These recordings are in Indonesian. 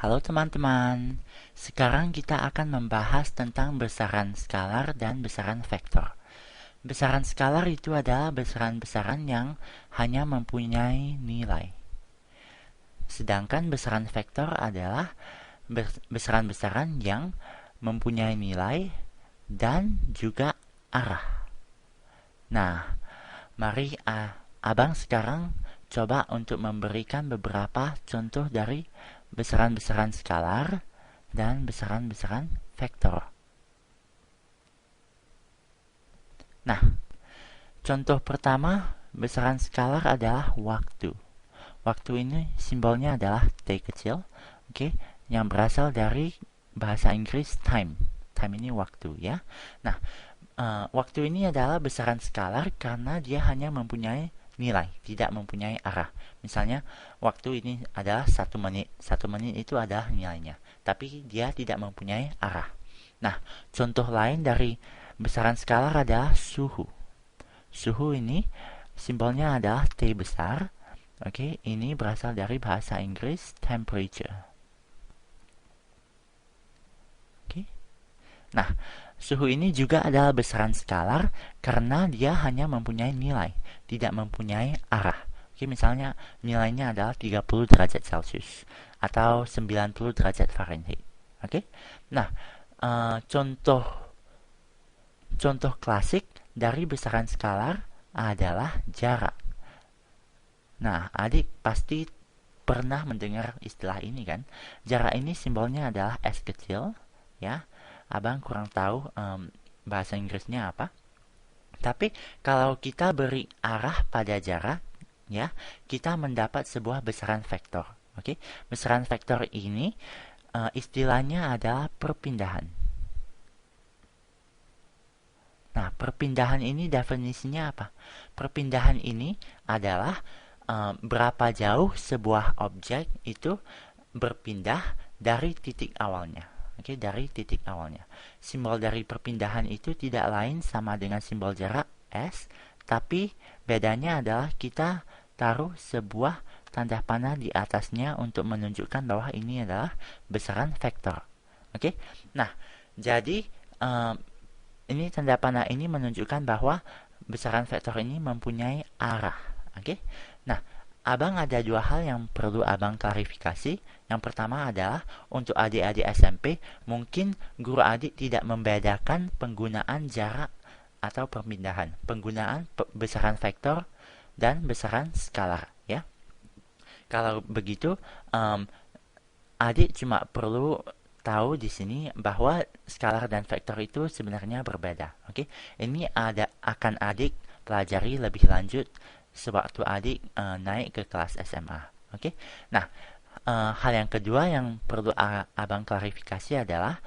Halo teman-teman, sekarang kita akan membahas tentang besaran skalar dan besaran vektor. Besaran skalar itu adalah besaran-besaran yang hanya mempunyai nilai. Sedangkan besaran vektor adalah besaran-besaran yang mempunyai nilai dan juga arah. Nah, mari abang sekarang coba untuk memberikan beberapa contoh dari besaran-besaran skalar dan besaran-besaran vektor. Nah, contoh pertama besaran skalar adalah waktu. Waktu ini simbolnya adalah T kecil, oke, yang berasal dari bahasa Inggris time. Time ini waktu ya. Nah, waktu ini adalah besaran skalar karena dia hanya mempunyai nilai, tidak mempunyai arah. Misalnya, waktu ini adalah 1 menit. 1 menit itu adalah nilainya, tapi dia tidak mempunyai arah. Nah, contoh lain dari besaran skalar adalah suhu. Suhu ini simbolnya adalah T besar. Oke, ini berasal dari bahasa Inggris temperature. Oke. Nah, suhu ini juga adalah besaran skalar karena dia hanya mempunyai nilai, tidak mempunyai arah. Oke, misalnya nilainya adalah 30 derajat Celcius atau 90 derajat Fahrenheit. Oke. Nah, contoh klasik dari besaran skalar adalah jarak. Nah, adik pasti pernah mendengar istilah ini kan? Jarak ini simbolnya adalah S kecil, ya. Abang kurang tahu bahasa Inggrisnya apa. Tapi kalau kita beri arah pada jarak, ya, kita mendapat sebuah besaran vektor. Oke, besaran vektor ini istilahnya adalah perpindahan. Nah, perpindahan ini definisinya apa? Perpindahan ini adalah berapa jauh sebuah objek itu berpindah dari titik awalnya. Oke, dari titik awalnya. Simbol dari perpindahan itu tidak lain sama dengan simbol jarak S, tapi bedanya adalah kita taruh sebuah tanda panah di atasnya untuk menunjukkan bahwa ini adalah besaran vektor. Oke, nah jadi ini tanda panah ini menunjukkan bahwa besaran vektor ini mempunyai arah. Oke, nah abang ada dua hal yang perlu abang klarifikasi. Yang pertama adalah untuk adik-adik SMP, mungkin guru adik tidak membedakan penggunaan jarak atau perpindahan, penggunaan besaran vektor dan besaran skalar ya. Kalau begitu, adik cuma perlu tahu di sini bahwa skalar dan vektor itu sebenarnya berbeda. Oke, ini akan adik pelajari lebih lanjut sewaktu adik naik ke kelas SMA. Oke, nah hal yang kedua yang perlu abang klarifikasi adalah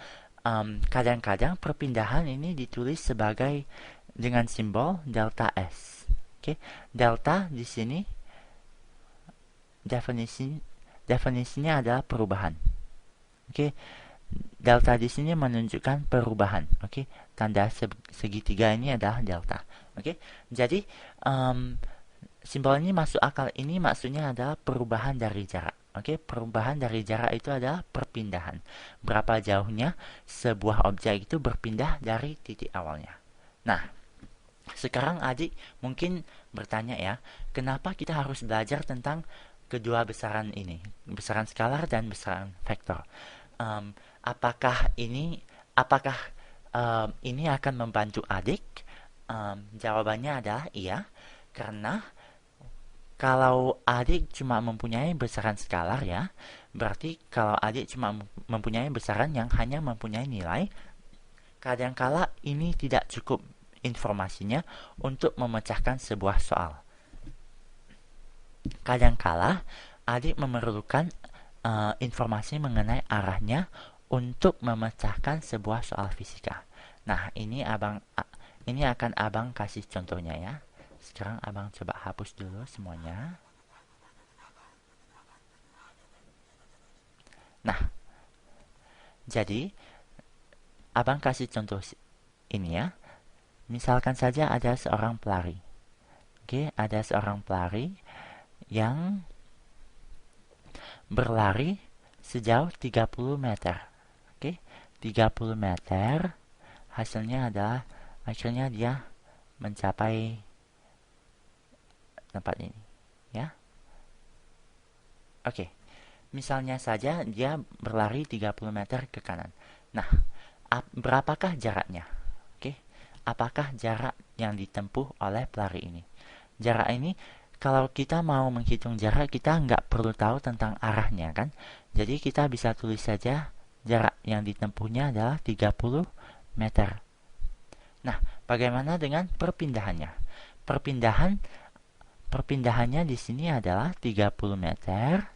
kadang-kadang perpindahan ini ditulis sebagai dengan simbol delta S. Oke, delta di sini definisinya adalah perubahan. Oke, delta di sini menunjukkan perubahan. Oke, tanda segitiga ini adalah delta. Oke, jadi simbol ini masuk akal. Ini maksudnya adalah perubahan dari jarak. Oke, perubahan dari jarak itu adalah perpindahan. Berapa jauhnya sebuah objek itu berpindah dari titik awalnya. Nah, sekarang adik mungkin bertanya ya, kenapa kita harus belajar tentang kedua besaran ini, besaran skalar dan besaran vektor? Um, apakah apakah ini akan membantu adik? Jawabannya adalah iya, karena kalau adik cuma mempunyai besaran skalar ya, berarti kalau adik cuma mempunyai besaran yang hanya mempunyai nilai, kadangkala ini tidak cukup informasinya untuk memecahkan sebuah soal. Kadangkala adik memerlukan informasi mengenai arahnya untuk memecahkan sebuah soal fisika. Nah, ini akan abang kasih contohnya ya. Sekarang abang coba hapus dulu semuanya. Nah, jadi abang kasih contoh ini ya. Misalkan saja ada seorang pelari. Oke, ada seorang pelari yang berlari sejauh 30 meter. Oke, 30 meter. Hasilnya adalah akhirnya dia mencapai tempat ini, ya. Oke. Misalnya saja dia berlari 30 meter ke kanan. Nah, berapakah jaraknya? Oke. Apakah jarak yang ditempuh oleh pelari ini? Jarak ini, kalau kita mau menghitung jarak, kita nggak perlu tahu tentang arahnya, kan? Jadi kita bisa tulis saja jarak yang ditempuhnya adalah 30 meter. Nah, bagaimana dengan perpindahannya? Perpindahannya di sini adalah 30 meter,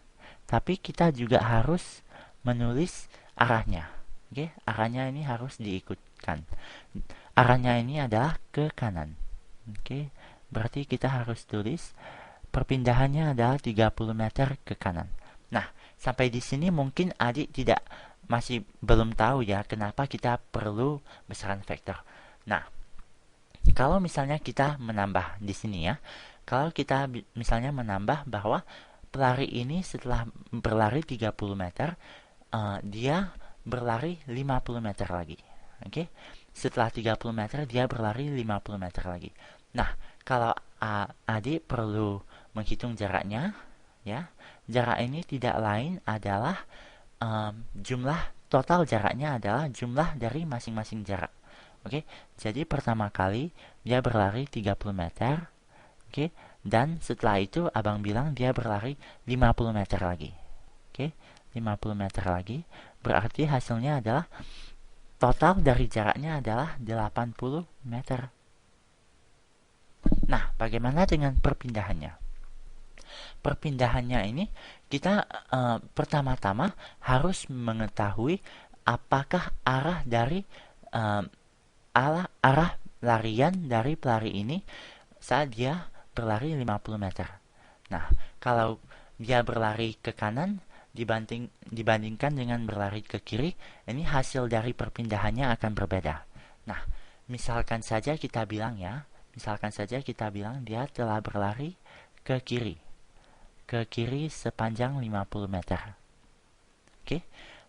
tapi kita juga harus menulis arahnya. Oke, arahnya ini harus diikutkan. Arahnya ini adalah ke kanan. Oke, berarti kita harus tulis perpindahannya adalah 30 meter ke kanan. Nah, sampai di sini mungkin adik masih belum tahu ya kenapa kita perlu besaran vektor. Nah, kalau misalnya kita menambah di sini ya, kalau kita misalnya menambah bahwa pelari ini setelah berlari 30 meter, dia berlari 50 meter lagi. Oke? Setelah 30 meter dia berlari 50 meter lagi. Nah, kalau adik perlu menghitung jaraknya, ya. Jarak ini tidak lain adalah jumlah total jaraknya adalah jumlah dari masing-masing jarak. Oke, jadi pertama kali dia berlari 30 meter. Oke, dan setelah itu abang bilang dia berlari 50 meter lagi. Oke, 50 meter lagi. Berarti hasilnya adalah total dari jaraknya adalah 80 meter. Nah, bagaimana dengan perpindahannya? Perpindahannya ini kita pertama-tama harus mengetahui apakah arah dari arah larian dari pelari ini saat dia berlari 50 meter. Nah, kalau dia berlari ke kanan dibandingkan dengan berlari ke kiri, ini hasil dari perpindahannya akan berbeda. Nah, misalkan saja kita bilang dia telah berlari ke kiri sepanjang 50 meter. Oke,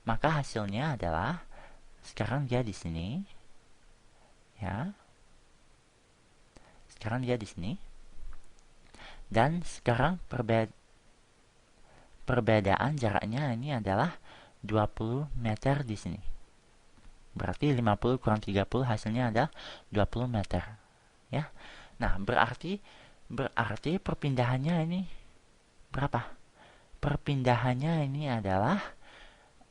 maka hasilnya adalah sekarang dia di sini. Ya. Sekarang dia di sini. Dan sekarang perbedaan jaraknya ini adalah 20 meter di sini. Berarti 50 kurang 30 hasilnya adalah 20 meter. Ya. Nah, berarti perpindahannya ini berapa? Perpindahannya ini adalah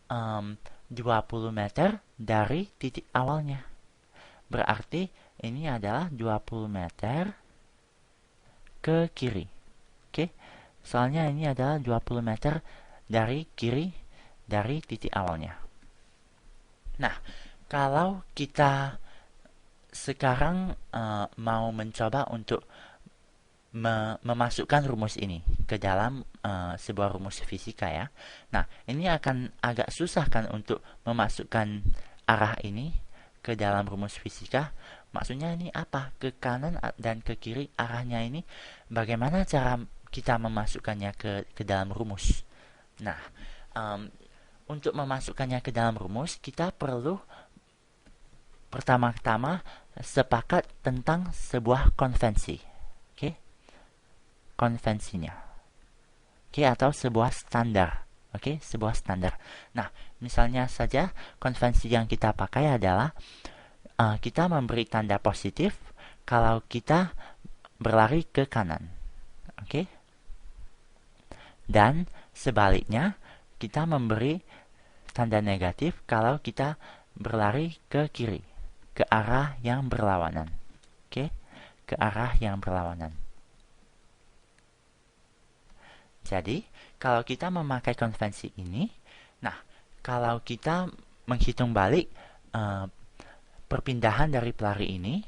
20 meter dari titik awalnya. Berarti ini adalah 20 meter ke kiri. Oke. Soalnya ini adalah 20 meter dari kiri dari titik awalnya. Nah, kalau kita sekarang mau mencoba untuk memasukkan rumus ini ke dalam sebuah rumus fisika ya. Nah, ini akan agak susah kan untuk memasukkan arah ini ke dalam rumus fisika. Maksudnya ini apa? Ke kanan dan ke kiri arahnya ini bagaimana cara kita memasukkannya ke dalam rumus? Nah, untuk memasukkannya ke dalam rumus kita perlu pertama-tama sepakat tentang sebuah konvensi. Oke? Konvensinya. Oke, atau sebuah standar. Oke, sebuah standar. Nah, misalnya saja konvensi yang kita pakai adalah kita memberi tanda positif kalau kita berlari ke kanan. Oke? Dan sebaliknya, kita memberi tanda negatif kalau kita berlari ke kiri, ke arah yang berlawanan. Oke? Ke arah yang berlawanan. Jadi, kalau kita memakai konvensi ini, nah, kalau kita menghitung balik perpindahan dari pelari ini,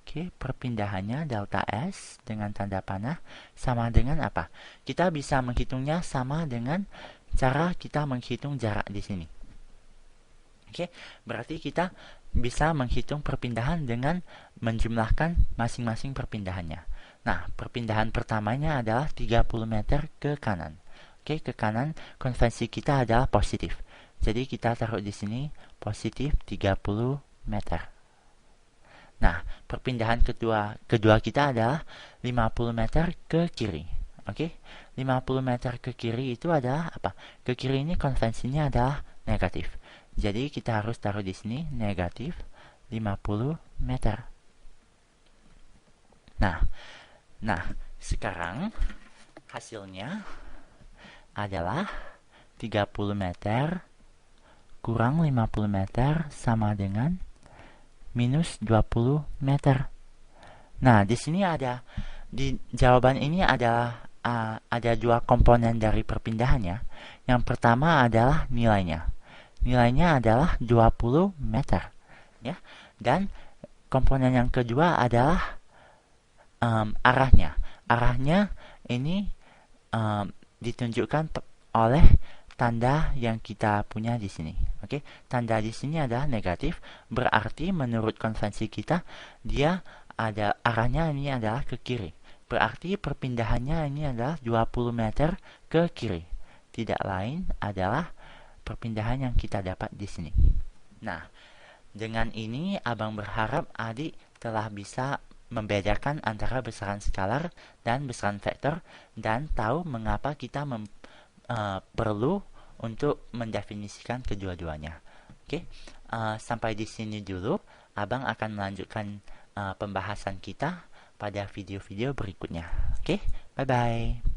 oke, perpindahannya delta S dengan tanda panah sama dengan apa? Kita bisa menghitungnya sama dengan cara kita menghitung jarak di sini. Oke, berarti kita bisa menghitung perpindahan dengan menjumlahkan masing-masing perpindahannya. Nah, perpindahan pertamanya adalah 30 meter ke kanan. Oke, ke kanan konvensi kita adalah positif. Jadi kita taruh di sini positif 30 meter. Nah, perpindahan kedua kita adalah 50 meter ke kiri. Oke, 50 meter ke kiri itu adalah apa? Ke kiri ini konvensinya adalah negatif. Jadi kita harus taruh di sini negatif 50 meter. Nah, sekarang hasilnya adalah 30 meter kurang 50 meter sama dengan minus 20 meter. Nah, di sini di jawaban ini ada dua komponen dari perpindahannya. Yang pertama adalah nilainya. Nilainya adalah 20 meter. Ya. Dan komponen yang kedua adalah arahnya. Arahnya ini ditunjukkan oleh tanda yang kita punya di sini. Oke, tanda di sini adalah negatif, berarti menurut konvensi kita dia ada arahnya ini adalah ke kiri. Berarti perpindahannya ini adalah 20 meter ke kiri. Tidak lain adalah perpindahan yang kita dapat di sini. Nah, dengan ini abang berharap adik telah bisa membedakan antara besaran skalar dan besaran vektor dan tahu mengapa kita perlu untuk mendefinisikan kedua-duanya. Oke, sampai di sini dulu. Abang akan melanjutkan pembahasan kita pada video-video berikutnya. Oke, bye-bye.